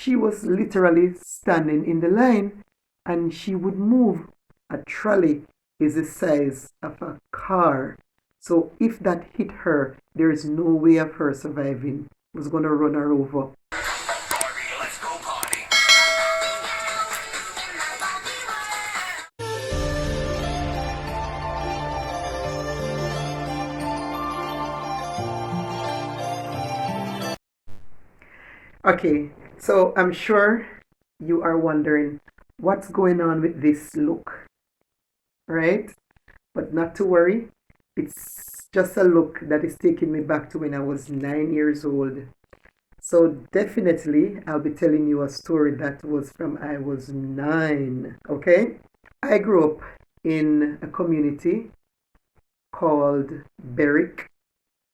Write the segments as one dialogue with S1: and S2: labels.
S1: she was literally standing in the line and she would move. A trolley is the size of a car. So if that hit her, there is no way of her surviving. It was going to run her over. Okay, so I'm sure you are wondering what's going on with this look, right? But not to worry, it's just a look that is taking me back to when I was 9 years old. So definitely, I'll be telling you a story that was from I was 9. Okay, I grew up in a community called Berwick,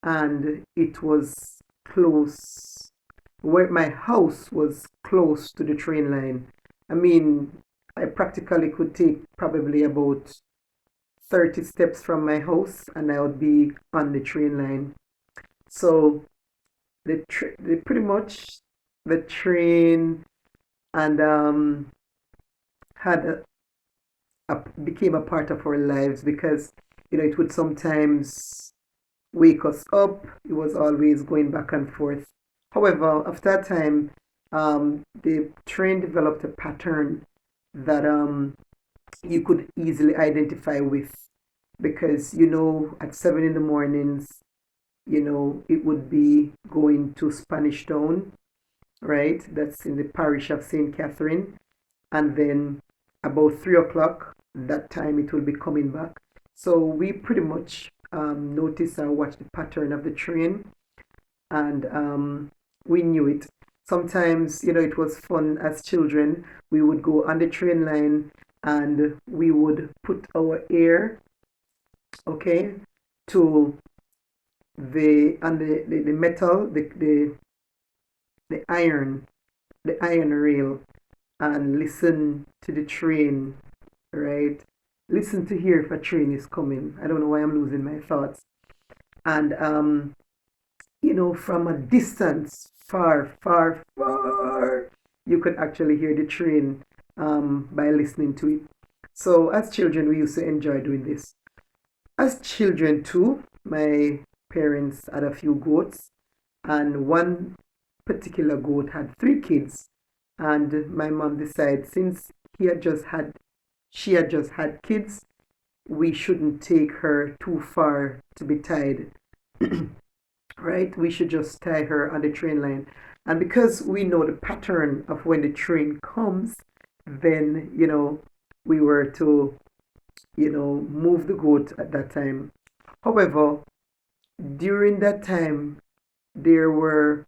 S1: and it was close. Where my house was close to the train line. I mean, I practically could take probably about 30 steps from my house and I would be on the train line. So the pretty much the train and had became a part of our lives because it would sometimes wake us up. It was always going back and forth. However, after a time, the train developed a pattern that you could easily identify with because at 7 in the mornings, it would be going to Spanish Town, right? That's in the parish of St. Catherine. And then about 3 o'clock, that time it will be coming back. So we pretty much notice or watch the pattern of the train, and we knew it. Sometimes, it was fun as children. We would go on the train line and we would put our ear, okay, to the metal, the the iron rail, and listen to the train, right? Listen to hear if a train is coming. I don't know why I'm losing my thoughts. And from a distance, far, far, far, you could actually hear the train by listening to it. So as children, we used to enjoy doing this. As children too, my parents had a few goats, and one particular goat had 3 kids. And my mom decided since he had just had she had just had kids, we shouldn't take her too far to be tied, right? We should just tie her on the train line. And because we know the pattern of when the train comes, then, we were to, move the goat at that time. However, during that time, there were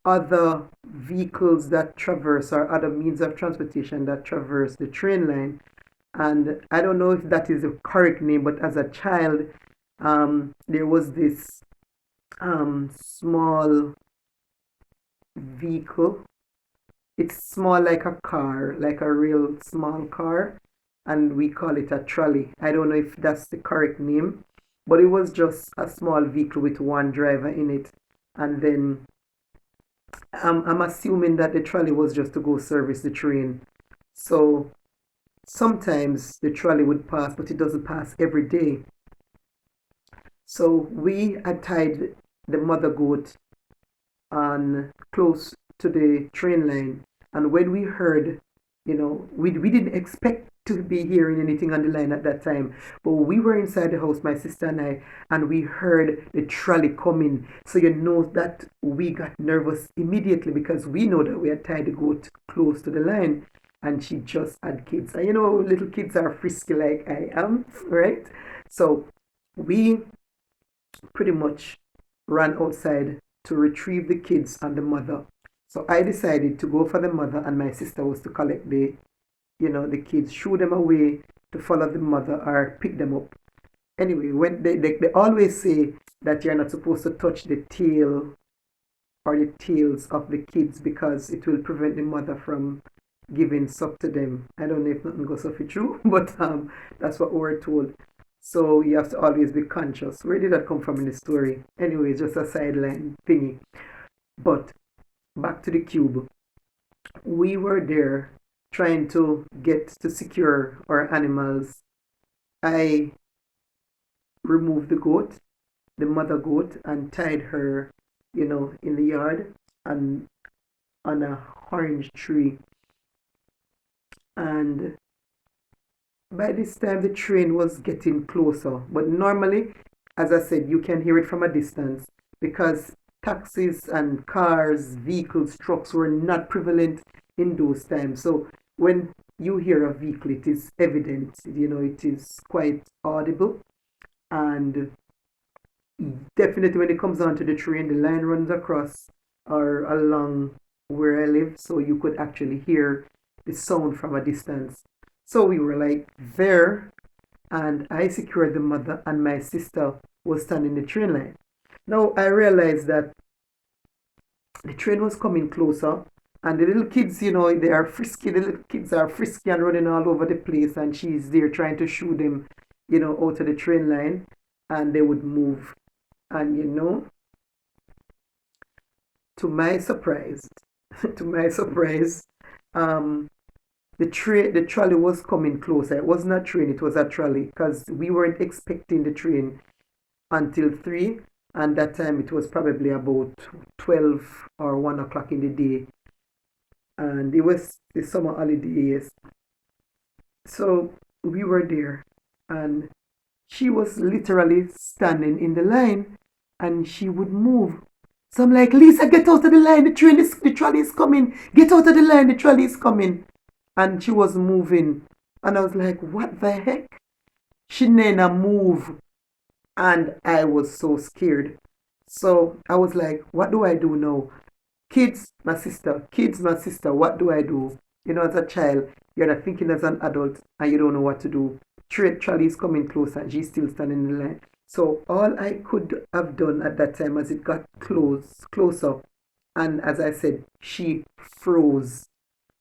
S1: other vehicles that traverse or other means of transportation that traverse the train line. And I don't know if that is the correct name, but as a child, there was this small vehicle. It's small like a car, like a real small car, and we call it a trolley. I don't know if that's the correct name, but it was just a small vehicle with one driver in it. And then I'm assuming that the trolley was just to go service the train. So sometimes the trolley would pass, but it doesn't pass every day. So we had tied the mother goat on close to the train line. And when we heard, we didn't expect to be hearing anything on the line at that time. But we were inside the house, my sister and we heard the trolley coming. So you know that we got nervous immediately because we know that we had tied the goat close to the line and she just had kids. And little kids are frisky like I am, right? So we pretty much ran outside to retrieve the kids and the mother. So I decided to go for the mother, and my sister was to collect the kids, shoo them away to follow the mother or pick them up. Anyway, when they always say that you're not supposed to touch the tail or the tails of the kids because it will prevent the mother from giving suck to them. I don't know if nothing goes off it true, but that's what we were told. So you have to always be conscious. Where did that come from in the story? Anyway, just a sideline thingy. But back to the cube. we were there trying to get to secure our animals. I removed the goat, the mother goat, and tied her, in the yard and on a orange tree. And by this time, the train was getting closer. But normally, as I said, you can hear it from a distance because taxis and cars, vehicles, trucks were not prevalent in those times. So when you hear a vehicle, it is evident, it is quite audible. And definitely when it comes down to the train, the line runs across or along where I live, so you could actually hear the sound from a distance. So we were like there, and I secured the mother, and my sister was standing in the train line. Now I realized that the train was coming closer, and the little kids, they are frisky. The little kids are frisky and running all over the place, and she's there trying to shoo them, out of the train line, and they would move. And to my surprise, to my surprise, um, the trolley was coming closer. It wasn't a train; it was a trolley because we weren't expecting the train until 3, and that time it was probably about 12 or 1 o'clock in the day, and it was the summer holidays. So we were there, and she was literally standing in the line, and she would move. So I'm like, Lisa, get out of the line. The trolley is coming. Get out of the line. The trolley is coming. And she was moving. And I was like, what the heck? She didn't move. And I was so scared. So I was like, what do I do now? Kids, my sister, what do I do? As a child, you're not thinking as an adult and you don't know what to do. Trolley is coming closer and she's still standing in the line. So all I could have done at that time as it got closer, and as I said, she froze.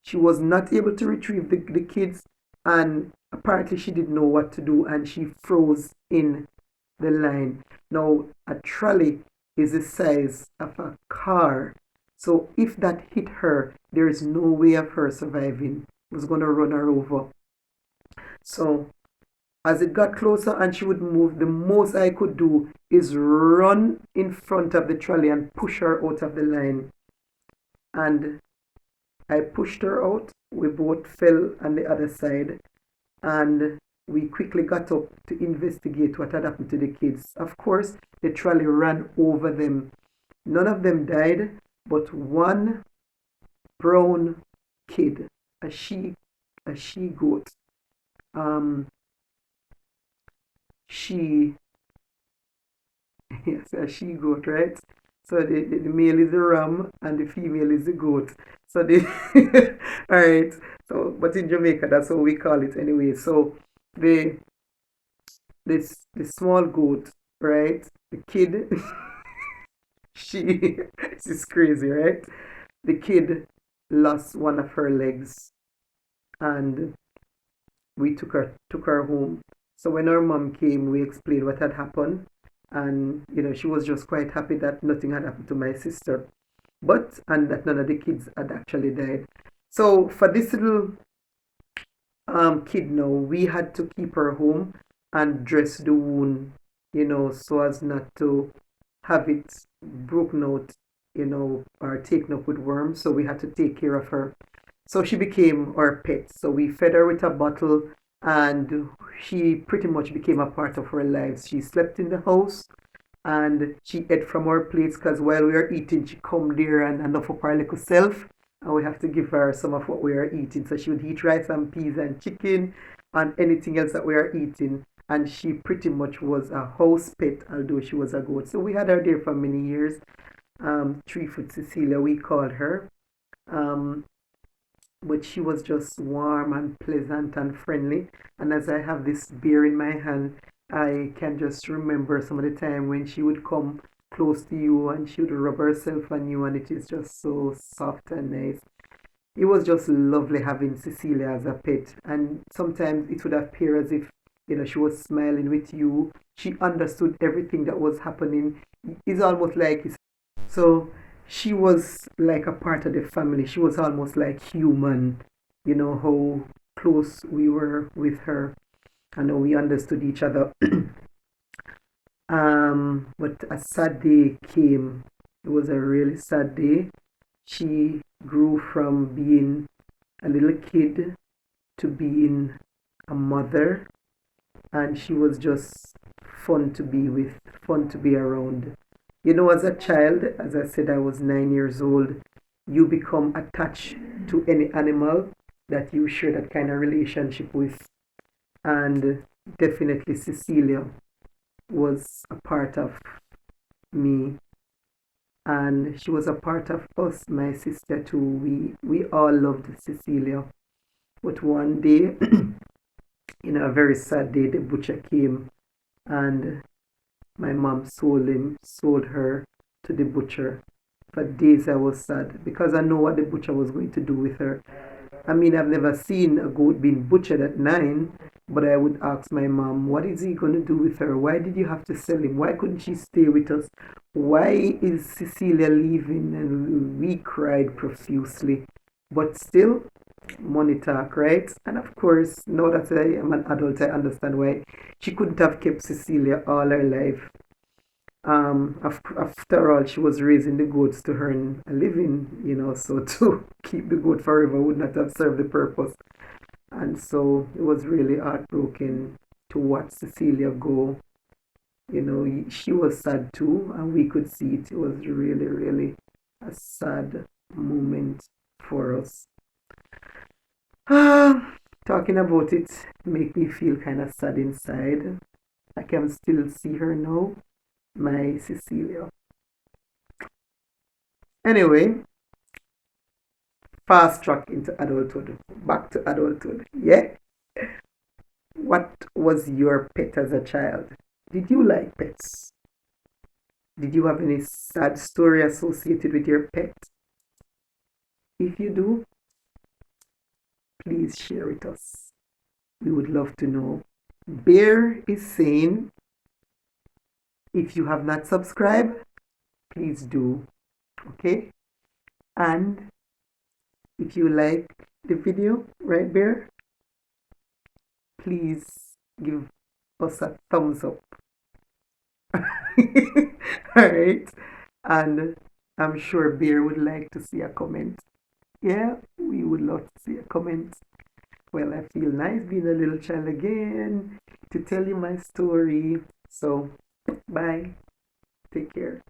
S1: She was not able to retrieve the kids, and apparently she didn't know what to do, and she froze in the line. Now, a trolley is the size of a car. So if that hit her, there is no way of her surviving. It was going to run her over. So as it got closer and she would move, the most I could do is run in front of the trolley and push her out of the line. And I pushed her out. We both fell on the other side. And we quickly got up to investigate what had happened to the kids. Of course, the trolley ran over them. None of them died, but one brown kid, a she goat, um, she, yes, a she goat, right? So the male is the ram and the female is the goat. So all right. So, but in Jamaica, that's how we call it anyway. So the the small goat, right? The kid, she, this is crazy, right? The kid lost one of her legs, and we took her home. So when our mom came, we explained what had happened, and she was just quite happy that nothing had happened to my sister, and that none of the kids had actually died. So for this little kid now, we had to keep her home and dress the wound, so as not to have it broken out, or taken up with worms. So we had to take care of her. So she became our pet. So we fed her with a bottle, and she pretty much became a part of our lives. She slept in the house, and she ate from our plates because while we were eating, she come there and enough of our little self, and we have to give her some of what we are eating. So she would eat rice and peas and chicken and anything else that we are eating. And she pretty much was a house pet, although she was a goat. So we had her there for many years. 3 foot Cecilia, we called her. Um, but she was just warm and pleasant and friendly. And as I have this beer in my hand, I can just remember some of the time when she would come close to you and she would rub herself on you, and it is just so soft and nice. It was just lovely having Cecilia as a pet, and sometimes it would appear as if she was smiling with you. She understood everything that was happening. It's almost like so. she was like a part of the family. She was almost like human, how close we were with her and how we understood each other. But a sad day came. It was a really sad day. She grew from being a little kid to being a mother, and she was just fun to be with, fun to be around. As a child, as I said, I was 9 years old. You become attached to any animal that you share that kind of relationship with. And definitely Cecilia was a part of me, and she was a part of us, my sister too. We all loved Cecilia. But one day, a very sad day, the butcher came and my mom sold her to the butcher. For days I was sad because I know what the butcher was going to do with her. I mean, I've never seen a goat being butchered at 9, but I would ask my mom, what is he going to do with her? Why did you have to sell him? Why couldn't she stay with us? Why is Cecilia leaving? And we cried profusely. But still, money talk, right? And of course, now that I am an adult, I understand why she couldn't have kept Cecilia all her life. After all, she was raising the goats to earn a living, so to keep the goat forever would not have served the purpose. And so it was really heartbroken to watch Cecilia go. She was sad too, and we could see it. It was really, really a sad moment for us. Talking about it make me feel kind of sad inside. I can still see her now, my Cecilia. Anyway, fast track into adulthood. Back to adulthood. Yeah. What was your pet as a child? Did you like pets? Did you have any sad story associated with your pet? If you do, please share with us. We would love to know. Bear is saying, if you have not subscribed, please do. Okay? And if you like the video, right, Bear, please give us a thumbs up. Alright? And I'm sure Bear would like to see a comment. Yeah, we would love to see a comment. Well, I feel nice being a little child again to tell you my story. So, bye. Take care.